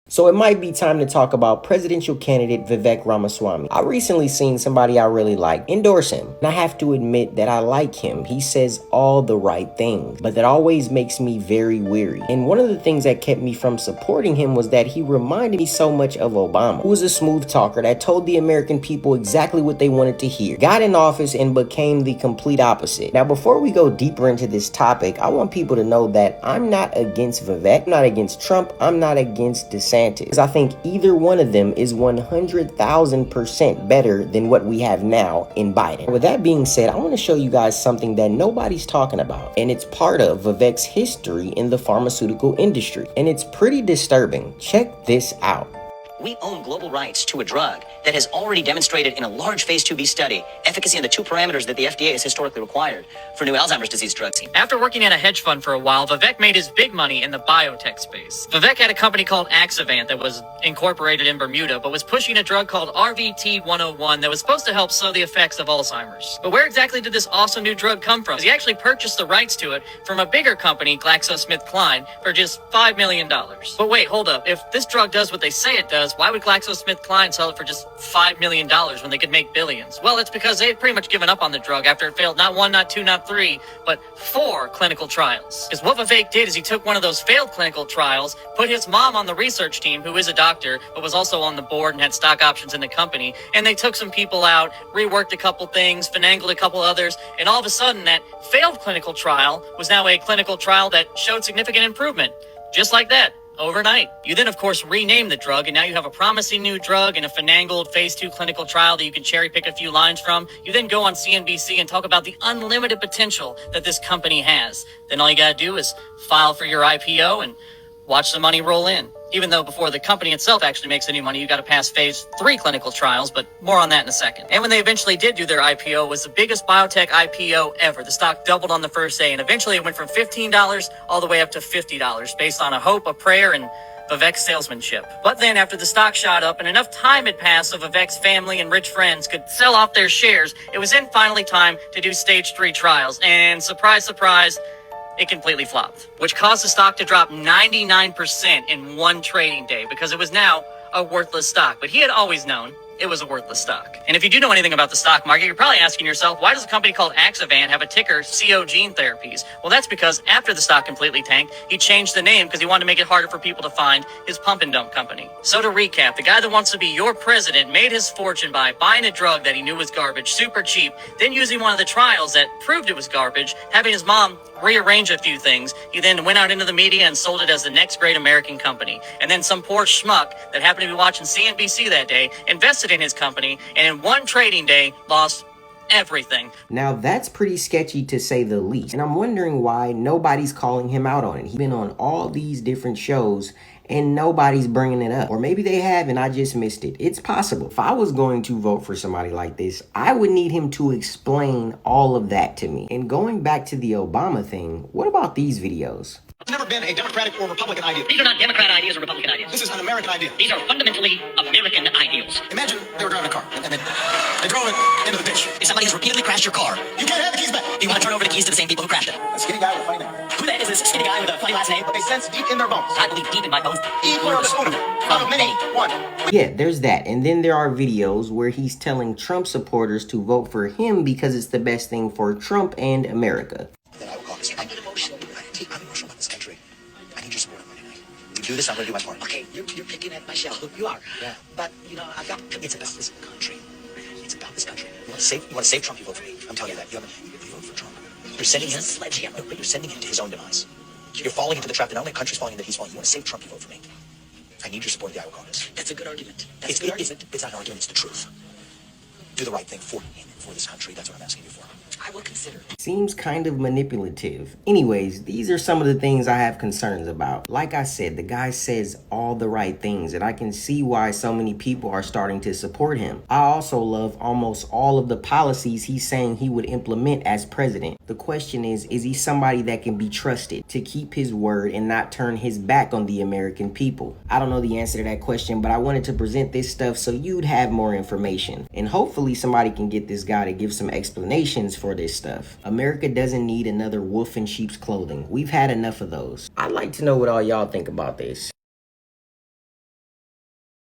So it might be time to talk about presidential candidate Vivek Ramaswamy. I recently seen somebody I really like endorse him, and I have to admit that I like him. He says all the right things, but that always makes me very weary. And one of the things that kept me from supporting him was that he reminded me so much of Obama, who was a smooth talker that told the American people exactly what they wanted to hear, got in office and became the complete opposite. Now, before we go deeper into this topic, I want people to know that I'm not against Vivek, I'm not against Trump, I'm not against DeSantis. Because I think either one of them is 100,000% better than what we have now in Biden. With that being said, I want to show you guys something that nobody's talking about, and it's part of Vivek's history in the pharmaceutical industry, and it's pretty disturbing. Check this out. We own global rights to a drug that has already demonstrated in a large phase 2b study efficacy in the two parameters that the FDA has historically required for new Alzheimer's disease drugs. After working at a hedge fund for a while, Vivek made his big money in the biotech space. Vivek had a company called Axovant that was incorporated in Bermuda, but was pushing a drug called RVT-101 that was supposed to help slow the effects of Alzheimer's. But where exactly did this awesome new drug come from? He actually purchased the rights to it from a bigger company, GlaxoSmithKline, for just $5 million. But wait, hold up. If this drug does what they say it does, why would GlaxoSmithKline sell it for just $5 million when they could make billions? Well, it's because they had pretty much given up on the drug after it failed not one, not two, not three, but 4 clinical trials. Because what Vivek did is he took one of those failed clinical trials, put his mom on the research team, who is a doctor, but was also on the board and had stock options in the company, and they took some people out, reworked a couple things, finagled a couple others, and all of a sudden that failed clinical trial was now a clinical trial that showed significant improvement. Just like that. Overnight. You then, of course, rename the drug, and now you have a promising new drug and a finagled phase 2 clinical trial that you can cherry pick a few lines from. You then go on CNBC and talk about the unlimited potential that this company has. Then all you gotta do is file for your IPO and watch the money roll in. Even though before the company itself actually makes any money, you got to pass phase 3 clinical trials, but more on that in a second. And when they eventually did do their IPO, it was the biggest biotech IPO ever. The stock doubled on the first day, and eventually it went from $15 all the way up to $50 based on a hope, a prayer, and Vivek's salesmanship. But then after the stock shot up and enough time had passed so Vivek's family and rich friends could sell off their shares, it was then finally time to do stage 3 trials. And surprise, surprise, it completely flopped, which caused the stock to drop 99% in one trading day because it was now a worthless stock. But he had always known it was a worthless stock. And if you do know anything about the stock market, you're probably asking yourself, why does a company called Axovant have a ticker CO Gene Therapies? Well, that's because after the stock completely tanked, he changed the name because he wanted to make it harder for people to find his pump and dump company. So to recap, the guy that wants to be your president made his fortune by buying a drug that he knew was garbage, super cheap, then using one of the trials that proved it was garbage, having his mom rearrange a few things. He then went out into the media and sold it as the next great American company. And then some poor schmuck that happened to be watching CNBC that day invested in his company, and in one trading day lost everything. Now that's pretty sketchy to say the least, and I'm wondering why nobody's calling him out on it. He's been on all these different shows and nobody's bringing it up. Or maybe they have and I just missed it. It's possible. If I was going to vote for somebody like this, I would need him to explain all of that to me. And going back to the Obama thing, what about these videos? It's never been a Democratic or Republican idea. These are not Democrat ideas or Republican ideas. This is an American idea. These are fundamentally American ideals. Imagine they were driving a car and then they drove it into the ditch. If somebody has repeatedly crashed your car, You can't have the keys back. do you want to turn over the keys to the same people who crashed it? A skinny guy with a funny name. Who the heck is this skinny guy with a funny last name? They sense deep in their bones. I believe deep in my bones. Eat one of the spoon of it. Out of many, one. Yeah, there's that. And then there are videos where he's telling Trump supporters to vote for him because it's the best thing for Trump and America. Then I will call this. I'm emotional. I'm emotional about this country. I need your support on Monday night. You do this, I'm going to do my part. Okay, you're picking at my shell. You are. Yeah. But, I've got It's about this country. It's about this country. You want to save Trump, you vote for me. I'm telling you that. If you vote for Trump, you're sending him. He's a sledgehammer. But you're sending him to his own demise. You're falling into the trap that not only the country's falling into, that he's falling. You want to save Trump, you vote for me. I need your support in the Iowa caucus. That's a good argument. That's It's a good argument. not an argument, it's the truth. Do the right thing for him and for this country. That's what I'm asking you for. I will consider. Seems kind of manipulative. Anyways, these are some of the things I have concerns about. Like I said, the guy says all the right things, and I can see why so many people are starting to support him. I also love almost all of the policies he's saying he would implement as president. The question is he somebody that can be trusted to keep his word and not turn his back on the American people? I don't know the answer to that question, but I wanted to present this stuff so you'd have more information. And hopefully somebody can get this guy to give some explanations for this stuff. America doesn't need another wolf in sheep's clothing. We've had enough of those. I'd like to know what all y'all think about this.